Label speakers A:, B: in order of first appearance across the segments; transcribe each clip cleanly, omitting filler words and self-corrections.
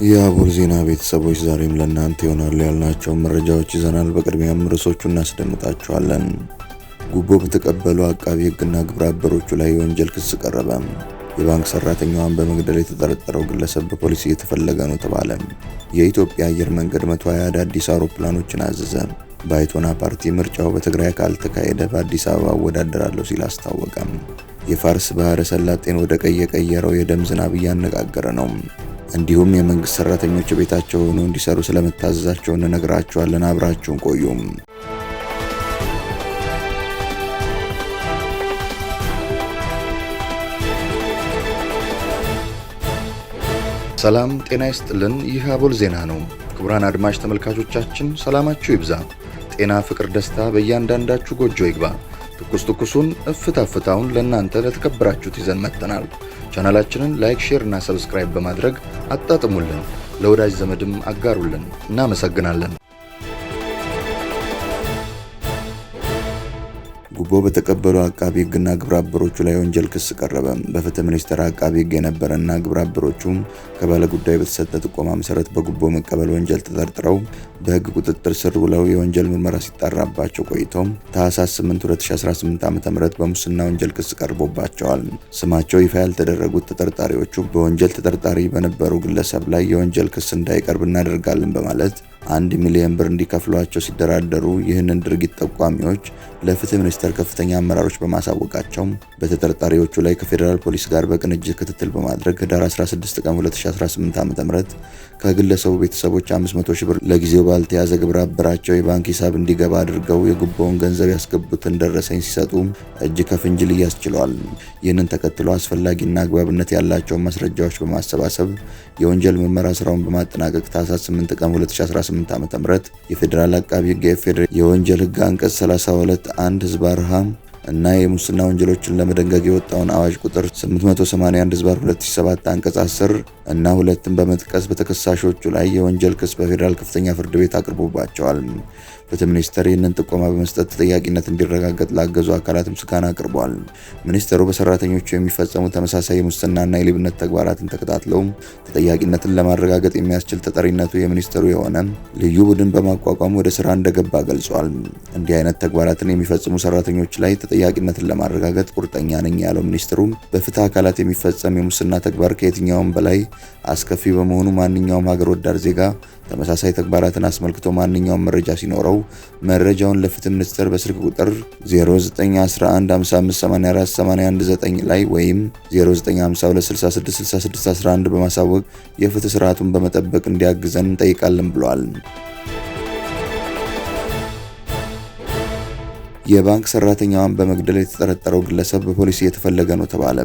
A: የአቦል ዜና ቤተሰቦች ዛሬም ለእናንተ ይሆናሉ ያልናቸው መረጃዎች ይዘናል። በቅድሚያም ርዕሶቹ እናስደምጣቸዋለን። ጉቦ በተቀበሉ አቃቢ ሕግና ግብረ አበሮቹ ላይ የወንጀል ክስ ቀረበ። የባንክ ሰራተኛዋን በመግደል የተጠረጠረው ግለሰብ በፖሊስ እየተፈለገ ነው ተባለ። የኢትዮጵያ አየር መንገድ 120 አዳዲስ አውሮፕላኖችን አዘዘ። ባይቶና ፓርቲ ምርጫው በትግራይ ካልተካሄደ በአዲስ አበባ እወዳደራለሁ ሲል አስታወቀም። የፋርስ ባህረ ሰላጤን ወደ ቀይ የቀየረው የደም ዝናብ እያነጋገረ ነው። እንዲሁም የመንግስት ሰራተኞች ቤታቸው ሆነው እንዲሰሩ ስለመታዘዛቸው እንነግራችኋለን። አብራችሁን ቆዩም። ሰላም ጤና ይስጥልን። ይህ አቦል ዜና ነው። ክቡራን አድማጭ ተመልካቾቻችን ሰላማችሁ ይብዛ፣ ጤና፣ ፍቅር፣ ደስታ በእያንዳንዳችሁ ጎጆ ይግባ። ትኩሱን እፍታ ፍታውን ለእናንተ ለተከበራችሁት ይዘን መጥተናል። ቻናላችንን ላይክ፣ ሼር እና ሰብስክራይብ በማድረግ አጣጥሙልን፣ ለወዳጅ ዘመድም አጋሩልን። እናመሰግናለን። ጉቦ በተቀበሉ አቃቢ ሕግና ግብረ አበሮቹ ላይ ወንጀል ክስ ቀረበ። በፍትህ ሚኒስቴር አቃቢ ሕግ የነበረና ግብረ አበሮቹ ከባለ ጉዳይ በተሰጠ ጥቆማ መሰረት በጉቦ መቀበል ወንጀል ተጠርጥረው በሕግ ቁጥጥር ስር ውለው የወንጀል ምርመራ ሲጣራባቸው ቆይተው ታህሳስ 8 2018 ዓ.ም በሙስና ወንጀል ክስ ቀርቦባቸዋል። ስማቸው ይፋ ያልተደረጉት ተጠርጣሪዎቹ በወንጀል ተጠርጣሪ በነበሩ ግለሰብ ላይ የወንጀል ክስ እንዳይቀርብ እናደርጋለን በማለት 1 ሚሊዮን ብር እንዲከፍሏቸው ሲደራደሩ ይህንን ድርጊት ጠቋሚዎች ለፍትህ ሚኒስቴር ከፍተኛ አመራሮች በማሳወቃቸው በተጠርጣሪዎቹ ላይ ከፌዴራል ፖሊስ ጋር በቅንጅት ክትትል በማድረግ ህዳር 16 ቀን 2018 ዓ.ም ከግለሰቡ ቤተሰቦች 500 ሺህ ብር ለጊዜው ባልተያዘ ግብረ አበራቸው የባንክ ሂሳብ እንዲገባ አድርገው የጉቦውን ገንዘብ ያስገቡትን ደረሰኝ ሲሰጡ እጅ ከፍንጅ ሊያዝ ችሏል። ይህንን ተከትሎ አስፈላጊና አግባብነት ያላቸውን ማስረጃዎች በማሰባሰብ የወንጀል ምርመራ ስራውን በማጠናቀቅ ታህሳስ 8 ቀን 2018 ዓ.ም የፌዴራል አቃቢ ሕግ የወንጀል ህግ አንቀጽ 32(1) ህዝባር ሀ እና የሙስና ወንጀሎችን ለመደንገግ የወጣውን አዋጅ ቁጥር 881 ህዝባር 2007 አንቀጽ 10 እና 2ን በመጥቀስ በተከሳሾቹ ላይ የወንጀል ክስ በፌዴራል ከፍተኛ ፍርድ ቤት አቅርቦባቸዋል። ፍትህ ሚኒስቴር ይህንን ጥቆማ በመስጠት ተጠያቂነት እንዲረጋገጥ ላገዙ አካላት ምስጋና አቅርቧል። ሚኒስቴሩ በሰራተኞቹ የሚፈጸሙ ተመሳሳይ የሙስናና የሌብነት ተግባራትን ተከታትለው ተጠያቂነትን ለማረጋገጥ የሚያስችል ተጠሪነቱ የሚኒስቴሩ የሆነ ልዩ ቡድን በማቋቋም ወደ ስራ እንደገባ ገልጿል። እንዲህ አይነት ተግባራትን የሚፈጽሙ ሰራተኞች ላይ ተጠያቂነትን ለማረጋገጥ ቁርጠኛ ነኝ ያለው ሚኒስትሩ በፍትህ አካላት የሚፈጸም የሙስና ተግባር ከየትኛውም በላይ አስከፊ በመሆኑ ማንኛውም ሀገር ወዳድ ዜጋ ተመሳሳይ ተግባራትን አስመልክቶ ማንኛውም መረጃ ሲኖረው መረጃውን ለፍትህ ሚኒስቴር በስልክ ቁጥር 091155848119 ላይ ወይም 0952666611 በማሳወቅ የፍትህ ስርዓቱን በመጠበቅ እንዲያግዘን እንጠይቃለን ብሏል። የባንክ ሰራተኛዋን በመግደል የተጠረጠረው ግለሰብ በፖሊስ እየተፈለገ ነው ተባለ።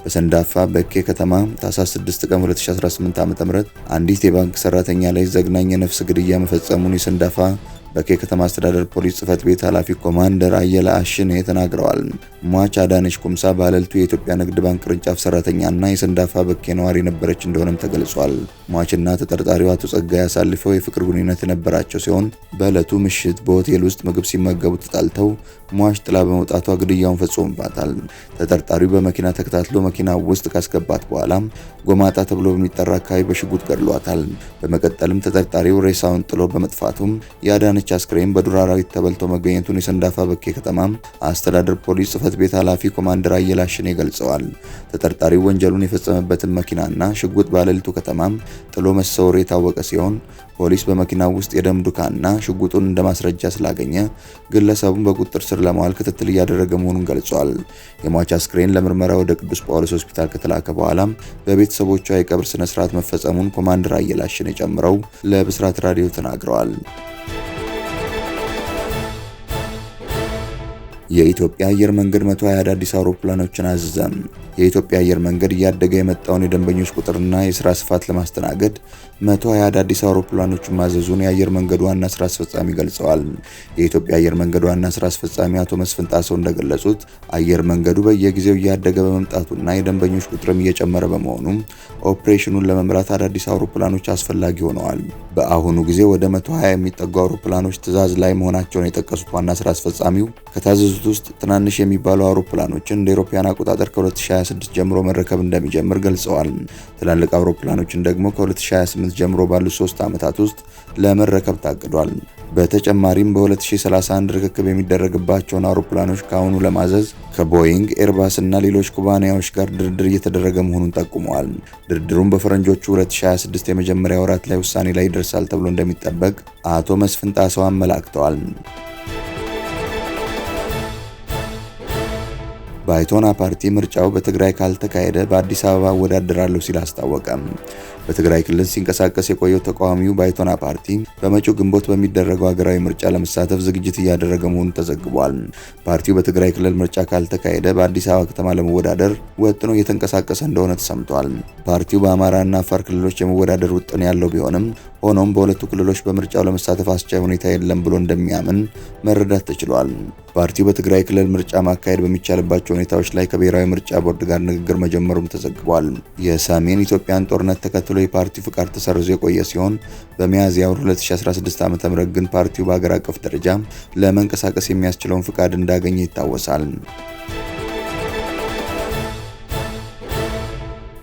A: በሰንዳፋ በኬ ከተማ ታህሳስ 6 ቀን 2018 ዓ.ም አንዲት የባንክ ሰራተኛ ላይ ዘግናኝ የነፍስ ግድያ መፈጸሙን የሰንዳፋ በኬ ከተማ አስተዳደር ፖሊስ ጽህፈት ቤት ኃላፊ ኮማንደር አየለ አሽኔ ተናግረዋል። ሟች አዳነች ኩምሳ ባለልቱ የኢትዮጵያ ንግድ ባንክ ቅርንጫፍ ሰራተኛና የሰንዳፋ በኬ ነዋሪ ነበረች እንደሆነም ተገልጿል። ሟችና ተጠርጣሪው አቶ ጸጋይ አሳልፈው የፍቅር ግንኙነት የነበራቸው ሲሆን በዕለቱ ምሽት በሆቴል ውስጥ ምግብ ሲመገቡ ተጣልተው ሟች ጥላ በመውጣቷ ግድያውን ፈጽሞባታል። ተጠርጣሪው በመኪና ተከታትሎ መኪና ውስጥ ካስገባት በኋላ ጎማጣ ተብሎ በሚጠራ አካባቢ በሽጉጥ ገድሏታል። በመቀጠልም ተጠርጣሪው ሬሳውን ጥሎ በመጥፋቱም የአዳነች አስክሬን በዱር አራዊት ተበልቶ መገኘቱን የሰንዳፋ በኬ ከተማ አስተዳደር ፖሊስ ጽህፈት ቤት ኃላፊ ኮማንደር አየለ አሽኔ ገልጸዋል። ተጠርጣሪው ወንጀሉን የፈጸመበትን መኪናና ሽጉጥ ባለልቱ ከተማ ጥሎ መሰወሩ የታወቀ ሲሆን ፖሊስ በመኪናው ውስጥ የደም ዱካና ሽጉጡን እንደ ማስረጃ ስላገኘ ግለሰቡን በቁጥጥር ስር ለማዋል ክትትል እያደረገ መሆኑን ገልጿል። የሟች አስክሬን ለምርመራ ወደ ቅዱስ ጳውሎስ ሆስፒታል ከተላከ በኋላ በቤተሰቦቿ የቀብር ስነ ስርዓት መፈጸሙን ኮማንደር አየለ አሽኔ ጨምረው ለብስራት ራዲዮ ተናግረዋል። የኢትዮጵያ አየር መንገድ 120 አዳዲስ አውሮፕላኖችን አዘዘ። የኢትዮጵያ አየር መንገድ እያደገ የመጣውን የደንበኞች ቁጥርና የስራ ስፋት ለማስተናገድ 120 አዳዲስ አውሮፕላኖችን ማዘዙን የአየር መንገዱ ዋና ስራ አስፈጻሚ ገልጸዋል። የኢትዮጵያ አየር መንገድ ዋና ስራ አስፈጻሚ አቶ መስፍን ጣሰው እንደገለጹት አየር መንገዱ በየጊዜው እያደገ በመምጣቱና የደንበኞች ቁጥርም እየጨመረ በመሆኑ ኦፕሬሽኑን ለመምራት አዳዲስ አውሮፕላኖች አስፈላጊ ሆነዋል። በአሁኑ ጊዜ ወደ 120 የሚጠጉ አውሮፕላኖች ትዕዛዝ ላይ መሆናቸውን የጠቀሱት ዋና ስራ አስፈጻሚው ከታዘዙት በሚካተቱት ውስጥ ትናንሽ የሚባሉ አውሮፕላኖችን እንደ አውሮፓውያን አቆጣጠር ከ2026 ጀምሮ መረከብ እንደሚጀምር ገልጸዋል። ትላልቅ አውሮፕላኖችን ደግሞ ከ2028 ጀምሮ ባሉት 3 ዓመታት ውስጥ ለመረከብ ታቅዷል። በተጨማሪም በ2031 ርክክብ የሚደረግባቸውን አውሮፕላኖች ከአሁኑ ለማዘዝ ከቦይንግ፣ ኤርባስ እና ሌሎች ኩባንያዎች ጋር ድርድር እየተደረገ መሆኑን ጠቁመዋል። ድርድሩም በፈረንጆቹ 2026 የመጀመሪያ ወራት ላይ ውሳኔ ላይ ይደርሳል ተብሎ እንደሚጠበቅ አቶ መስፍን ጣሰው አመላክተዋል። ባይቶና ፓርቲ ምርጫው በትግራይ ካልተካሄደ በአዲስ አበባ እወዳደራለሁ ሲል አስታወቀም። በትግራይ ክልል ሲንቀሳቀስ የቆየው ተቃዋሚው ባይቶና ፓርቲ በመጪው ግንቦት በሚደረገው ሀገራዊ ምርጫ ለመሳተፍ ዝግጅት እያደረገ መሆኑ ተዘግቧል። ፓርቲው በትግራይ ክልል ምርጫ ካልተካሄደ በአዲስ አበባ ከተማ ለመወዳደር ወጥኖ እየተንቀሳቀሰ እንደሆነ ተሰምቷል። ፓርቲው በአማራና አፋር ክልሎች የመወዳደር ውጥን ያለው ቢሆንም ሆኖም በሁለቱ ክልሎች በምርጫው ለመሳተፍ አስቻይ ሁኔታ የለም ብሎ እንደሚያምን መረዳት ተችሏል። ፓርቲው በትግራይ ክልል ምርጫ ማካሄድ በሚቻልባቸው ሁኔታዎች ላይ ከብሔራዊ ምርጫ ቦርድ ጋር ንግግር መጀመሩም ተዘግቧል። የሰሜን ኢትዮጵያን ጦርነት ተከትሎ የፓርቲው ፍቃድ ተሰርዞ የቆየ ሲሆን በሚያዝያ 2016 ዓ.ም ግን ፓርቲው በሀገር አቀፍ ደረጃ ለመንቀሳቀስ የሚያስችለውን ፍቃድ እንዳገኘ ይታወሳል።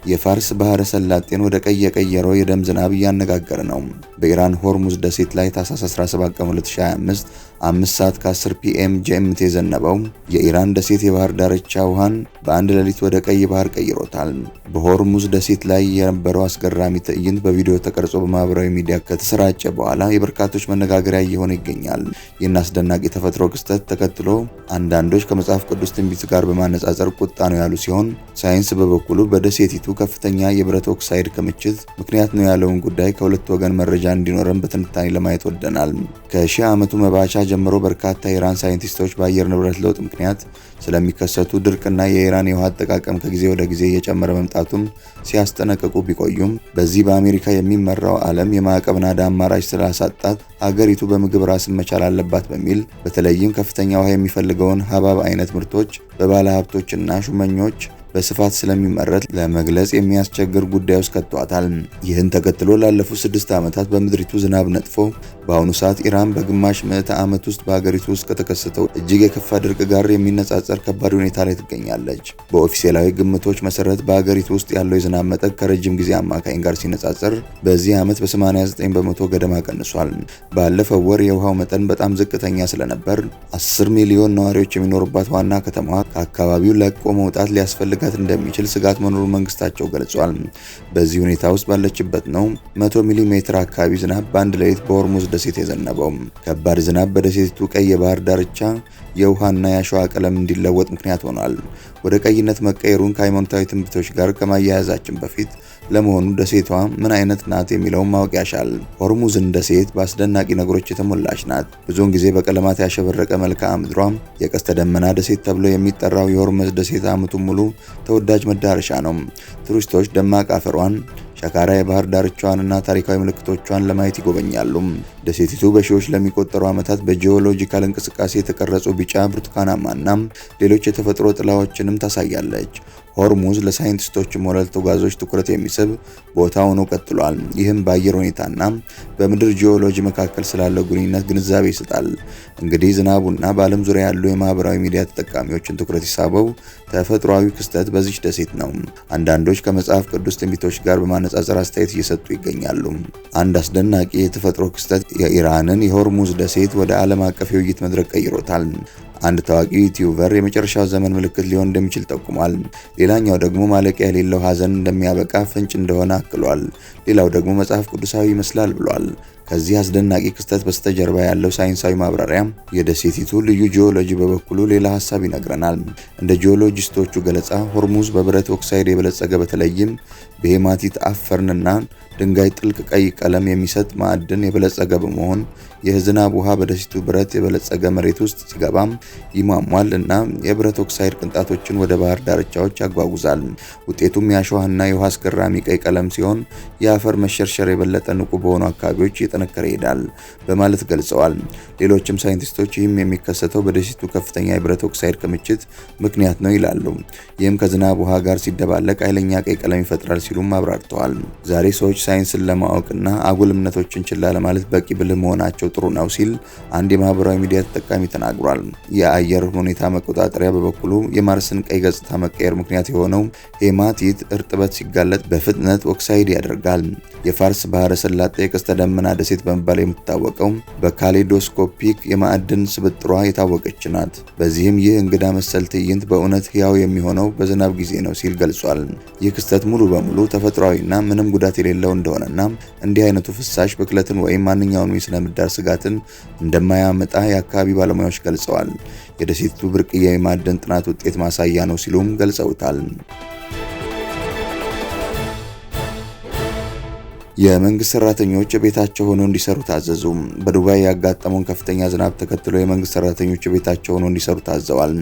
A: የፋርስ ባህረ ሰላጤን ወደ ቀይ የቀየረው የደም ዝናብ እያነጋገረ ነው። በኢራን ሆርሙዝ ደሴት ላይ ታህሳስ 17 ቀን 2025 5 ሰዓት ከ10 ፒኤም ጂኤምቲ የዘነበው የኢራን ደሴት የባህር ዳርቻ ውሃን በአንድ ሌሊት ወደ ቀይ ባህር ቀይሮታል። በሆርሙዝ ደሴት ላይ የነበረው አስገራሚ ትዕይንት በቪዲዮ ተቀርጾ በማህበራዊ ሚዲያ ከተሰራጨ በኋላ የበርካቶች መነጋገሪያ እየሆነ ይገኛል። ይህን አስደናቂ የተፈጥሮ ክስተት ተከትሎ አንዳንዶች ከመጽሐፍ ቅዱስ ትንቢት ጋር በማነጻጸር ቁጣ ነው ያሉ ሲሆን፣ ሳይንስ በበኩሉ በደሴቲቱ ከፍተኛ የብረት ኦክሳይድ ክምችት ምክንያት ነው ያለውን ጉዳይ ከሁለት ወገን መረጃ እንዲኖረን በትንታኔ ለማየት ወደናል። ከሺህ ዓመቱ መባቻ ጀምሮ በርካታ የኢራን ሳይንቲስቶች በአየር ንብረት ለውጥ ምክንያት ስለሚከሰቱ ድርቅና የኢራን የውሃ አጠቃቀም ከጊዜ ወደ ጊዜ እየጨመረ መምጣቱን ሲያስጠነቅቁ ቢቆዩም በዚህ በአሜሪካ የሚመራው ዓለም የማዕቀብ ናዳ አማራጭ ስላሳጣት ሀገሪቱ በምግብ ራስን መቻል አለባት በሚል በተለይም ከፍተኛ ውሃ የሚፈልገውን ሀባብ አይነት ምርቶች በባለ ሀብቶችና ሹመኞች በስፋት ስለሚመረት ለመግለጽ የሚያስቸግር ጉዳይ ውስጥ ከቷታል። ይህን ተከትሎ ላለፉት 6 ዓመታት በምድሪቱ ዝናብ ነጥፎ በአሁኑ ሰዓት ኢራን በግማሽ ምዕተ ዓመት ውስጥ በሀገሪቱ ውስጥ ከተከሰተው እጅግ የከፋ ድርቅ ጋር የሚነጻጸር ከባድ ሁኔታ ላይ ትገኛለች። በኦፊሴላዊ ግምቶች መሰረት በሀገሪቱ ውስጥ ያለው የዝናብ መጠን ከረጅም ጊዜ አማካኝ ጋር ሲነጻጸር በዚህ ዓመት በ89 በመቶ ገደማ ቀንሷል። ባለፈው ወር የውሃው መጠን በጣም ዝቅተኛ ስለነበር 10 ሚሊዮን ነዋሪዎች የሚኖሩባት ዋና ከተማዋ ከአካባቢው ለቆ መውጣት ሊያስፈልጋት እንደሚችል ስጋት መኖሩን መንግስታቸው ገልጿል። በዚህ ሁኔታ ውስጥ ባለችበት ነው 100 ሚሊ ሜትር አካባቢ ዝናብ በአንድ ሌሊት በሆርሙዝ ደሴት የዘነበው። ከባድ ዝናብ በደሴቲቱ ቀይ የባህር ዳርቻ የውሃና የአሸዋ ቀለም እንዲለወጥ ምክንያት ሆኗል። ወደ ቀይነት መቀየሩን ከሃይማኖታዊ ትንቢቶች ጋር ከማያያዛችን በፊት ለመሆኑ ደሴቷ ምን አይነት ናት የሚለውን ማወቅ ያሻል። ሆርሙዝን ደሴት በአስደናቂ ነገሮች የተሞላች ናት። ብዙውን ጊዜ በቀለማት ያሸበረቀ መልክዓ ምድሯ የቀስተ ደመና ደሴት ተብሎ የሚጠራው የሆርሙዝ ደሴት ዓመቱን ሙሉ ተወዳጅ መዳረሻ ነው። ቱሪስቶች ደማቅ አፈሯን፣ ሸካራ የባህር ዳርቻዋንና ታሪካዊ ምልክቶቿን ለማየት ይጎበኛሉ። ደሴቲቱ በሺዎች ለሚቆጠሩ ዓመታት በጂኦሎጂካል እንቅስቃሴ የተቀረጹ ቢጫ፣ ብርቱካናማና ሌሎች የተፈጥሮ ጥላዎችንም ታሳያለች። ሆርሙዝ ለሳይንቲስቶችም ሆነ ለተጓዦች ትኩረት የሚስብ ቦታ ሆኖ ቀጥሏል። ይህም በአየር ሁኔታና በምድር ጂኦሎጂ መካከል ስላለው ግንኙነት ግንዛቤ ይሰጣል። እንግዲህ ዝናቡና በዓለም ዙሪያ ያሉ የማህበራዊ ሚዲያ ተጠቃሚዎችን ትኩረት የሳበው ተፈጥሯዊ ክስተት በዚች ደሴት ነው። አንዳንዶች ከመጽሐፍ ቅዱስ ትንቢቶች ጋር በማነጻጸር አስተያየት እየሰጡ ይገኛሉ። አንድ አስደናቂ የተፈጥሮ ክስተት የኢራንን የሆርሙዝ ደሴት ወደ ዓለም አቀፍ የውይይት መድረክ ቀይሮታል። አንድ ታዋቂ ዩቲዩበር የመጨረሻው ዘመን ምልክት ሊሆን እንደሚችል ጠቁሟል። ሌላኛው ደግሞ ማለቂያ የሌለው ሐዘን እንደሚያበቃ ፍንጭ እንደሆነ አክሏል። ሌላው ደግሞ መጽሐፍ ቅዱሳዊ ይመስላል ብሏል። ከዚህ አስደናቂ ክስተት በስተጀርባ ያለው ሳይንሳዊ ማብራሪያ የደሴቲቱ ልዩ ጂኦሎጂ በበኩሉ ሌላ ሐሳብ ይነግረናል። እንደ ጂኦሎጂስቶቹ ገለጻ ሆርሙዝ በብረት ኦክሳይድ የበለጸገ በተለይም በሄማቲት አፈርንና ድንጋይ ጥልቅ ቀይ ቀለም የሚሰጥ ማዕድን የበለጸገ በመሆን የዝናብ ውሃ በደሴቱ ብረት የበለጸገ መሬት ውስጥ ሲገባም ይሟሟል እና የብረት ኦክሳይድ ቅንጣቶችን ወደ ባህር ዳርቻዎች ያጓጉዛል። ውጤቱም የአሸዋና የውሃ አስገራሚ ቀይ ቀለም ሲሆን የአፈር መሸርሸር የበለጠ ንቁ በሆኑ አካባቢዎች እየጠነከረ ይሄዳል በማለት ገልጸዋል። ሌሎችም ሳይንቲስቶች ይህም የሚከሰተው በደሴቱ ከፍተኛ የብረት ኦክሳይድ ክምችት ምክንያት ነው ይላሉ። ይህም ከዝናብ ውሃ ጋር ሲደባለቅ ኃይለኛ ቀይ ቀለም ይፈጥራል ሲሉም አብራርተዋል። ዛሬ ሰዎች ሳይንስን ለማወቅና አጉል እምነቶችን ችላ ለማለት በቂ ብልህ መሆናቸው ጥሩ ነው ሲል አንድ የማህበራዊ ሚዲያ ተጠቃሚ ተናግሯል። የአየር ሁኔታ መቆጣጠሪያ በበኩሉ የማርስን ቀይ ገጽታ መቀየር ምክንያት የሆነው ሄማቲት እርጥበት ሲጋለጥ በፍጥነት ኦክሳይድ ያደርጋል። የፋርስ ባህረ ሰላጤ ቀስተ ደመና ደሴት በመባል የምትታወቀው በካሌዶስኮፒክ የማዕድን ስብጥሯ የታወቀች ናት። በዚህም ይህ እንግዳ መሰል ትዕይንት በእውነት ሕያው የሚሆነው በዝናብ ጊዜ ነው ሲል ገልጿል። ይህ ክስተት ሙሉ በሙሉ ተፈጥሯዊና ምንም ጉዳት የሌለው እንደሆነና እንዲህ አይነቱ ፍሳሽ ብክለትን ወይም ማንኛውንም የስነ ምህዳር ስጋትን እንደማያመጣ የአካባቢ ባለሙያዎች ገልጸዋል። የደሴቲቱ ብርቅዬ የማዕድን ጥናት ውጤት ማሳያ ነው ሲሉም ገልጸውታል። የመንግስት ሰራተኞች ቤታቸው ሆነው እንዲሰሩ ታዘዙ። በዱባይ ያጋጠመውን ከፍተኛ ዝናብ ተከትሎ የመንግስት ሰራተኞች ቤታቸው ሆነው እንዲሰሩ ታዘዋል።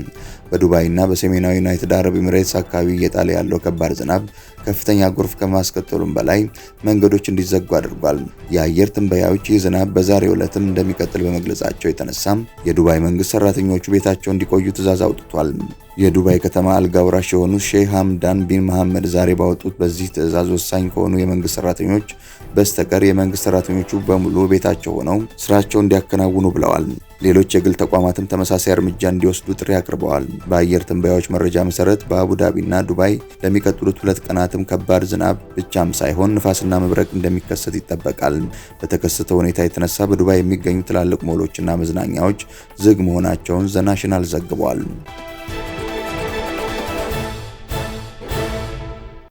A: በዱባይና በሰሜናዊ ዩናይትድ አረብ ኤሚሬትስ አካባቢ እየጣለ ያለው ከባድ ዝናብ ከፍተኛ ጎርፍ ከማስከተሉም በላይ መንገዶች እንዲዘጉ አድርጓል። የአየር ትንበያዎች ይህ ዝናብ በዛሬው ዕለትም እንደሚቀጥል በመግለጻቸው የተነሳም የዱባይ መንግስት ሰራተኞቹ ቤታቸው እንዲቆዩ ትዕዛዝ አውጥቷል። የዱባይ ከተማ አልጋ ወራሽ የሆኑት ሼህ ሐምዳን ቢን መሐመድ ዛሬ ባወጡት በዚህ ትዕዛዝ ወሳኝ ከሆኑ የመንግስት ሰራተኞች በስተቀር የመንግስት ሰራተኞቹ በሙሉ ቤታቸው ሆነው ስራቸውን እንዲያከናውኑ ብለዋል። ሌሎች የግል ተቋማትም ተመሳሳይ እርምጃ እንዲወስዱ ጥሪ አቅርበዋል። በአየር ትንበያዎች መረጃ መሰረት በአቡዳቢና ዱባይ ለሚቀጥሉት 2 ቀናትም ከባድ ዝናብ ብቻም ሳይሆን ንፋስና መብረቅ እንደሚከሰት ይጠበቃል። በተከሰተው ሁኔታ የተነሳ በዱባይ የሚገኙ ትላልቅ ሞሎችና መዝናኛዎች ዝግ መሆናቸውን ዘ ናሽናል ዘግቧል።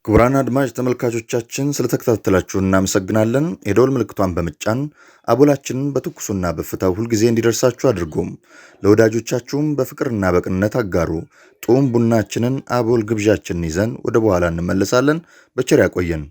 A: ክቡራን አድማጭ ተመልካቾቻችን ስለተከታተላችሁ እናመሰግናለን። የደወል ምልክቷን በመጫን አቦላችንን በትኩሱና በፍታው ሁልጊዜ እንዲደርሳችሁ አድርጉም። ለወዳጆቻችሁም በፍቅርና በቅንነት አጋሩ። ጡም ቡናችንን አቦል ግብዣችንን ይዘን ወደ በኋላ እንመለሳለን። በቸር ያቆየን።